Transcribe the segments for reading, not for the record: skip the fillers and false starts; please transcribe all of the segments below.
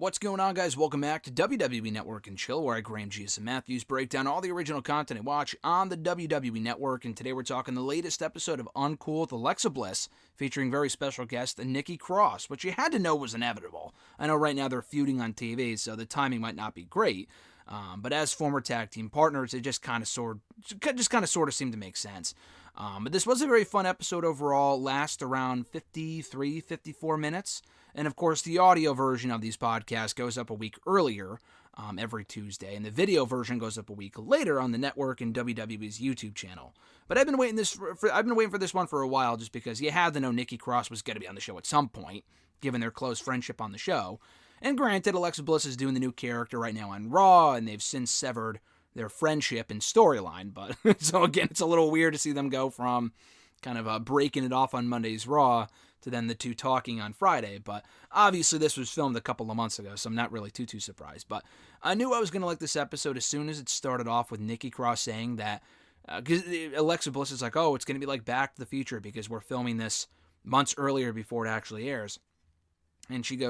What's going on, guys? Welcome back to WWE Network and Chill, where I, Graham G.S. and Matthews, break down all the original content I watch on the WWE Network. And today we're talking the latest episode of Uncool with Alexa Bliss, featuring very special guest Nikki Cross, which you had to know was inevitable. I know right now they're feuding on TV, so the timing might not be great. But as former tag team partners, it just kind of sort of seemed to make sense. But this was a very fun episode overall, lasts around 53, 54 minutes. And of course, the audio version of these podcasts goes up a week earlier, every Tuesday, and the video version goes up a week later on the network and WWE's YouTube channel. But I've been waiting for this one for a while, just because you had to know Nikki Cross was going to be on the show at some point, given their close friendship on the show. And granted, Alexa Bliss is doing the new character right now on Raw, and they've since severed their friendship and storyline. But so again, it's a little weird to see them go from kind of breaking it off on Monday's Raw to then the two talking on Friday. But obviously this was filmed a couple of months ago, so I'm not really too surprised. But I knew I was going to like this episode as soon as it started off with Nikki Cross saying that, because Alexa Bliss is like, oh, it's going to be like Back to the Future because we're filming this months earlier before it actually airs. And she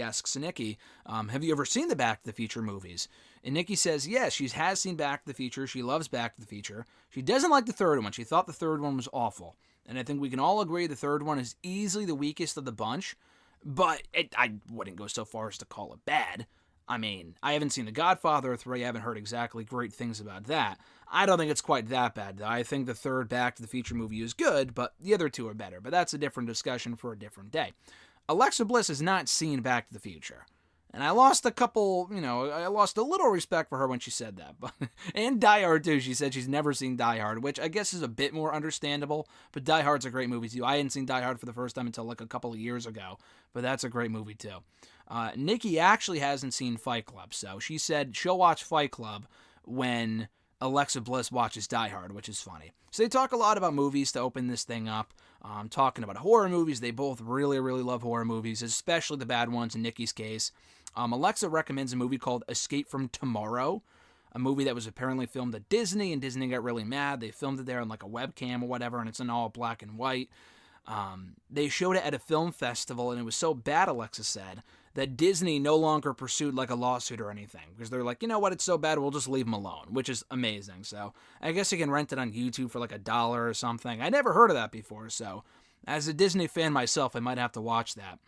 asks Nikki, have you ever seen the Back to the Future movies? And Nikki says, yes, she has seen Back to the Future. She loves Back to the Future. She doesn't like the third one. She thought the third one was awful. And I think we can all agree the third one is easily the weakest of the bunch. But I wouldn't go so far as to call it bad. I mean, I haven't seen The Godfather 3. I haven't heard exactly great things about that. I don't think it's quite that bad, though. I think the third Back to the Future movie is good, but the other two are better. But that's a different discussion for a different day. Alexa Bliss has not seen Back to the Future. And I lost I lost a little respect for her when she said that. But and Die Hard, too. She said she's never seen Die Hard, which I guess is a bit more understandable. But Die Hard's a great movie, too. I hadn't seen Die Hard for the first time until like a couple of years ago. But that's a great movie, too. Nikki actually hasn't seen Fight Club. So she said she'll watch Fight Club when Alexa Bliss watches Die Hard, which is funny. So they talk a lot about movies to open this thing up. Talking about horror movies. They both really, really love horror movies, especially the bad ones in Nikki's case. Alexa recommends a movie called Escape from Tomorrow, a movie that was apparently filmed at Disney, and Disney got really mad. They filmed it there on like a webcam or whatever, and it's in all black and white. They showed it at a film festival, and it was so bad, Alexa said, that Disney no longer pursued like a lawsuit or anything, because they're like, you know what, it's so bad, we'll just leave them alone, which is amazing. So I guess you can rent it on YouTube for like $1 or something. I never heard of that before, so as a Disney fan myself, I might have to watch that.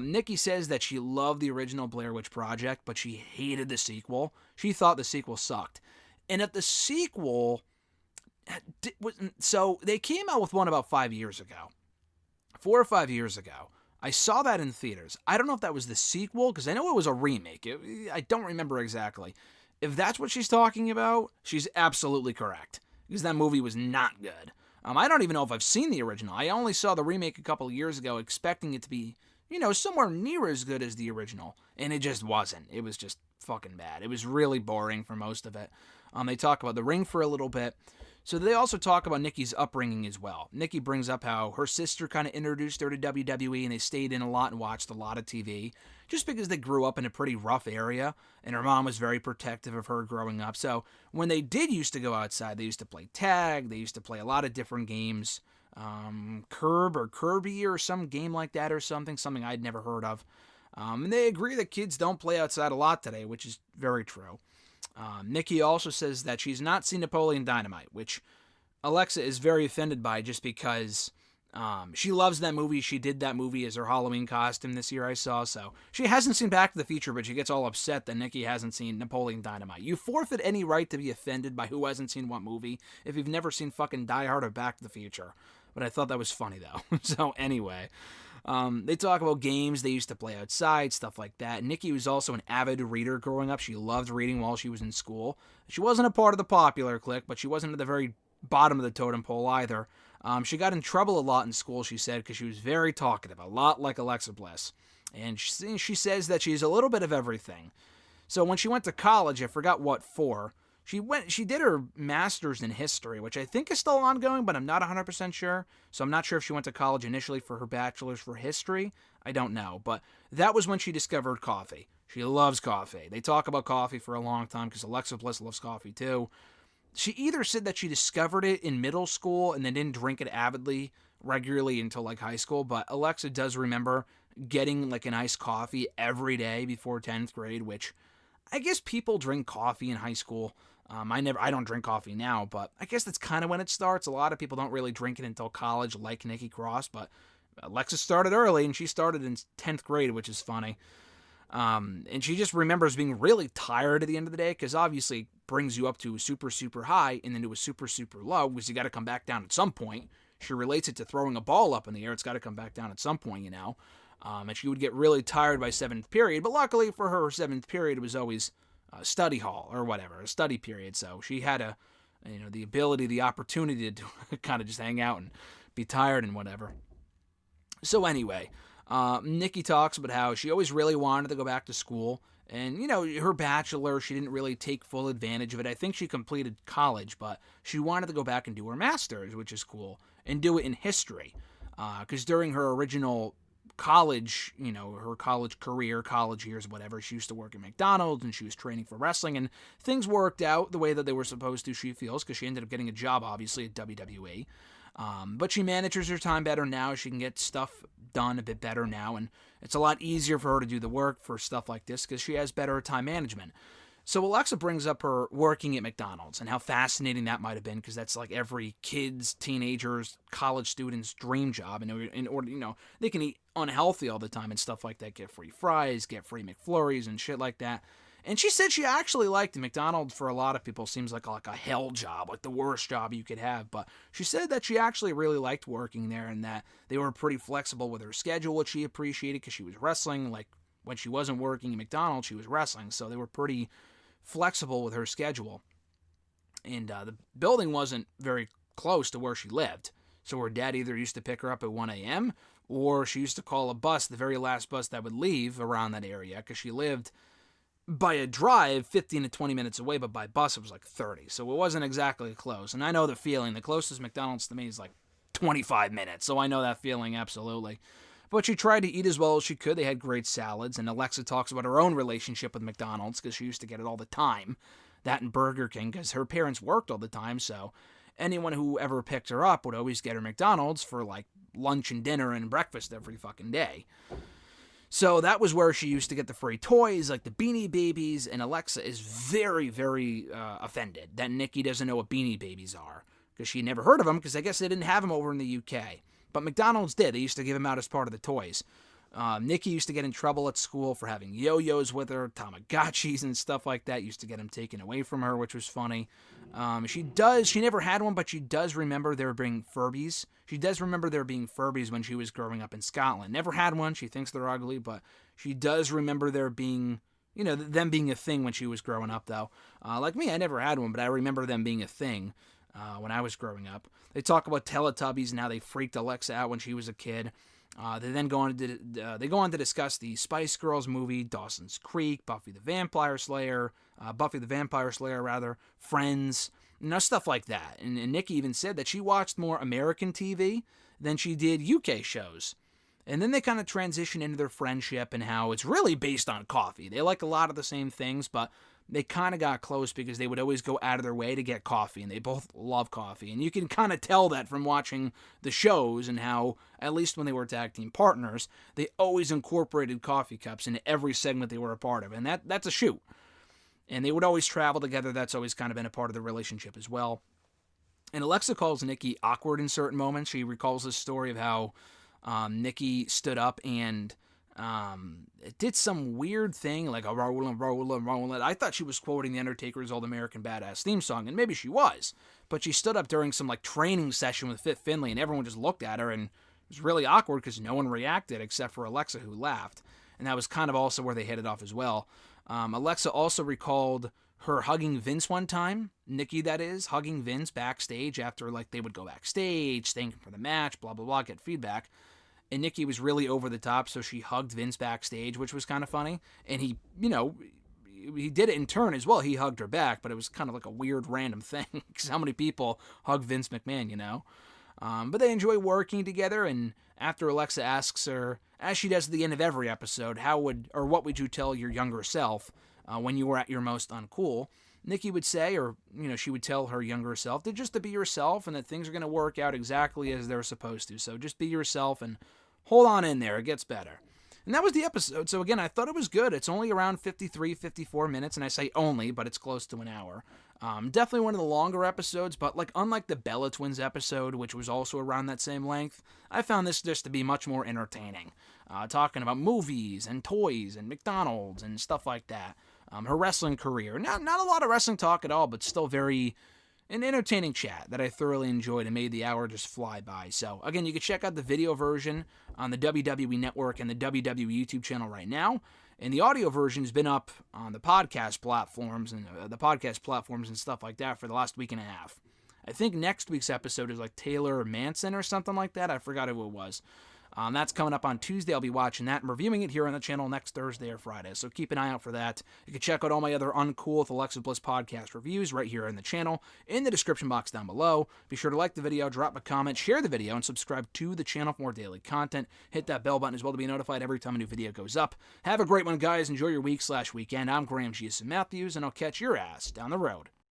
Nikki says that she loved the original Blair Witch Project, but she hated the sequel. She thought the sequel sucked. And if the sequel... So they came out with one about 5 years ago. 4 or 5 years ago. I saw that in theaters. I don't know if that was the sequel, because I know it was a remake. I don't remember exactly. If that's what she's talking about, she's absolutely correct, because that movie was not good. I don't even know if I've seen the original. I only saw the remake a couple of years ago, expecting it to be, somewhere near as good as the original, and it just wasn't. It was just fucking bad. It was really boring for most of it. They talk about the ring for a little bit. So they also talk about Nikki's upbringing as well. Nikki brings up how her sister kind of introduced her to WWE, and they stayed in a lot and watched a lot of TV, just because they grew up in a pretty rough area, and her mom was very protective of her growing up. So when they did used to go outside, they used to play tag, they used to play a lot of different games, Curb or Kirby or some game like that or something I'd never heard of. And they agree that kids don't play outside a lot today, which is very true. Nikki also says that she's not seen Napoleon Dynamite, which Alexa is very offended by, just because she loves that movie. She did that movie as her Halloween costume this year, I saw. So she hasn't seen Back to the Future, but she gets all upset that Nikki hasn't seen Napoleon Dynamite. You forfeit any right to be offended by who hasn't seen what movie if you've never seen fucking Die Hard or Back to the Future. But I thought that was funny, though. So anyway, they talk about games they used to play outside, stuff like that. Nikki was also an avid reader growing up. She loved reading while she was in school. She wasn't a part of the popular clique, but she wasn't at the very bottom of the totem pole either. She got in trouble a lot in school, she said, because she was very talkative, a lot like Alexa Bliss. And she says that she's a little bit of everything. So when she went to college, I forgot what for, she did her master's in history, which I think is still ongoing, but I'm not 100% sure. So I'm not sure if she went to college initially for her bachelor's for history. I don't know. But that was when she discovered coffee. She loves coffee. They talk about coffee for a long time because Alexa Bliss loves coffee too. She either said that she discovered it in middle school and then didn't drink it avidly regularly until like high school, but Alexa does remember getting like an iced coffee every day before 10th grade, which I guess people drink coffee in high school. I don't drink coffee now, but I guess that's kind of when it starts. A lot of people don't really drink it until college, like Nikki Cross, but Alexa started early, and she started in 10th grade, which is funny. And she just remembers being really tired at the end of the day, because obviously it brings you up to a super, super high and then to a super, super low, because you got to come back down at some point. She relates it to throwing a ball up in the air. It's got to come back down at some point, and she would get really tired by 7th period, but luckily for her, 7th period was always study hall or whatever, a study period, so she had the ability, the opportunity to kind of just hang out and be tired and whatever. So anyway, Nikki talks about how she always really wanted to go back to school, and, her bachelor, she didn't really take full advantage of it. I think she completed college, but she wanted to go back and do her master's, which is cool, and do it in history, because during her original college, her college career, college years, whatever, she used to work at McDonald's, and she was training for wrestling, and things worked out the way that they were supposed to, she feels, because she ended up getting a job, obviously, at WWE. But she manages her time better now. She can get stuff done a bit better now, and it's a lot easier for her to do the work for stuff like this because she has better time management. So Alexa brings up her working at McDonald's and how fascinating that might have been, because that's like every kid's, teenager's, college student's dream job. And in order, they can eat unhealthy all the time and stuff like that, get free fries, get free McFlurries and shit like that. And she said she actually liked it. McDonald's, for a lot of people, seems like a hell job, like the worst job you could have. But she said that she actually really liked working there, and that they were pretty flexible with her schedule, which she appreciated, because she was wrestling. Like, when she wasn't working at McDonald's, she was wrestling. So they were pretty flexible with her schedule. And the building wasn't very close to where she lived. So her dad either used to pick her up at 1 a.m. or she used to call a bus, the very last bus that would leave around that area, because she lived by a drive 15 to 20 minutes away, but by bus it was like 30. So it wasn't exactly close. And I know the feeling. The closest McDonald's to me is like 25 minutes. So I know that feeling, absolutely. But she tried to eat as well as she could. They had great salads. And Alexa talks about her own relationship with McDonald's, because she used to get it all the time. That and Burger King, because her parents worked all the time. So anyone who ever picked her up would always get her McDonald's for like lunch and dinner and breakfast every fucking day. So that was where she used to get the free toys, like the Beanie Babies, and Alexa is very, very offended that Nikki doesn't know what Beanie Babies are, because she never heard of them, because I guess they didn't have them over in the UK. But McDonald's did. They used to give them out as part of the toys. Nikki used to get in trouble at school for having yo-yos with her, Tamagotchis and stuff like that. Used to get them taken away from her, which was funny. She never had one, but she does remember there being Furbies. She does remember there being Furbies when she was growing up in Scotland. Never had one. She thinks they're ugly, but she does remember there being, them being a thing when she was growing up, though. Like me, I never had one, but I remember them being a thing when I was growing up. They talk about Teletubbies and how they freaked Alexa out when she was a kid. They then go on to discuss the Spice Girls movie, Dawson's Creek, Buffy the Vampire Slayer, Friends, stuff like that. And Nikki even said that she watched more American TV than she did UK shows. And then they kind of transition into their friendship and how it's really based on coffee. They like a lot of the same things, but they kind of got close because they would always go out of their way to get coffee, and they both love coffee. And you can kind of tell that from watching the shows, and how, at least when they were tag team partners, they always incorporated coffee cups into every segment they were a part of. And that's a shoot. And they would always travel together. That's always kind of been a part of the relationship as well. And Alexa calls Nikki awkward in certain moments. She recalls this story of how Nikki stood up and it did some weird thing, like a rollin'. I thought she was quoting The Undertaker's Old American Badass theme song, and maybe she was. But she stood up during some training session with Fit Finlay, and everyone just looked at her, and it was really awkward because no one reacted except for Alexa, who laughed. And that was kind of also where they hit it off as well. Alexa also recalled her hugging Vince one time, Nikki that is, hugging Vince backstage after they would go backstage, thank him for the match, blah, blah, blah, get feedback. And Nikki was really over the top, so she hugged Vince backstage, which was kind of funny. And he did it in turn as well. He hugged her back, but it was kind of like a weird random thing, because how many people hug Vince McMahon, But they enjoy working together, and after Alexa asks her, as she does at the end of every episode, what would you tell your younger self when you were at your most uncool? Nikki would say, she would tell her younger self to be yourself, and that things are going to work out exactly as they're supposed to. So just be yourself and hold on in there. It gets better. And that was the episode. So again, I thought it was good. It's only around 53, 54 minutes, and I say only, but it's close to an hour. Definitely one of the longer episodes, but unlike the Bella Twins episode, which was also around that same length, I found this just to be much more entertaining. Talking about movies and toys and McDonald's and stuff like that. Her wrestling career. Not a lot of wrestling talk at all, but still an entertaining chat that I thoroughly enjoyed and made the hour just fly by. So, again, you can check out the video version on the WWE Network and the WWE YouTube channel right now. And the audio version has been up on the podcast platforms and stuff like that for the last week and a half. I think next week's episode is Taylor Manson or something like that. I forgot who it was. That's coming up on Tuesday. I'll be watching that and reviewing it here on the channel next Thursday or Friday. So keep an eye out for that. You can check out all my other Uncool with Alexa Bliss podcast reviews right here on the channel in the description box down below. Be sure to like the video, drop a comment, share the video, and subscribe to the channel for more daily content. Hit that bell button as well to be notified every time a new video goes up. Have a great one, guys. Enjoy your week/weekend. I'm Graham G.S. Matthews, and I'll catch your ass down the road.